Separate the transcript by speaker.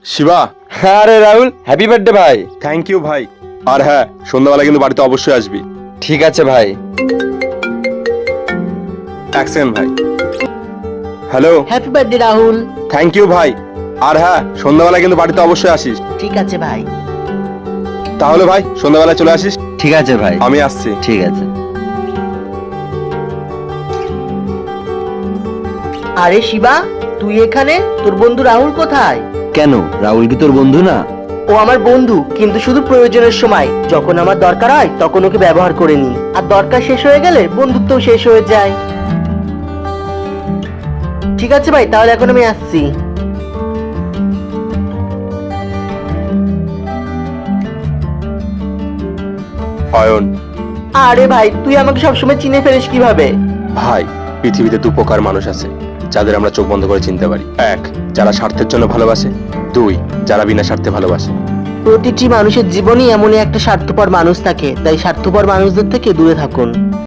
Speaker 1: শিবা।
Speaker 2: হ্যাঁ রে Rahul, happy birthday ভাই।
Speaker 1: থ্যাংক ইউ ভাই। আর হ্যাঁ, সন্ধ্যাবেলা কিন্তু বাড়িতে অবশ্যই আসবি।
Speaker 2: ঠিক আছে ভাই।
Speaker 1: এক সেকেন্ড ভাই। Hello.
Speaker 3: Happy birthday Rahul.
Speaker 1: Thank you ভাই। আর হ্যাঁ, সন্ধ্যাবেলা কিন্তু বাড়িতে অবশ্যই আসিস।
Speaker 3: ঠিক আছে ভাই।
Speaker 1: তাহলে ভাই সন্ধ্যাবেলা চলে আসিস।
Speaker 2: ঠিক আছে ভাই,
Speaker 1: আমি আসছি।
Speaker 2: ঠিক আছে।
Speaker 3: আরে শিবা, তুই এখানে? তোর বন্ধু রাহুল কোথায়?
Speaker 2: কেন, রাহুল কি তোর বন্ধু না?
Speaker 3: ও আমার বন্ধু, কিন্তু শুধু প্রয়োজনের সময়। যখন আমার দরকার হয় তখন ওকে ব্যবহার করে নি, আর দরকার শেষ হয়ে গেলে বন্ধুত্বও শেষ হয়ে যায়। ঠিক আছে ভাই, তাহলে এখন আমি আসছি।
Speaker 1: অয়ন।
Speaker 3: আরে ভাই, তুই আমাকে সবসময় চিনে ফেলিস কিভাবে?
Speaker 1: ভাই, পৃথিবীতে দু প্রকার মানুষ আছে যাদের আমরা চোখ বন্ধ করে চিনতে পারি। এক, যারা স্বার্থের জন্য ভালোবাসে। দুই, যারা বিনা স্বার্থে ভালোবাসে।
Speaker 3: প্রতিটি মানুষের জীবনেই এমনই একটা স্বার্থপর মানুষ থাকে, তাই স্বার্থপর মানুষদের থেকে দূরে থাকুন।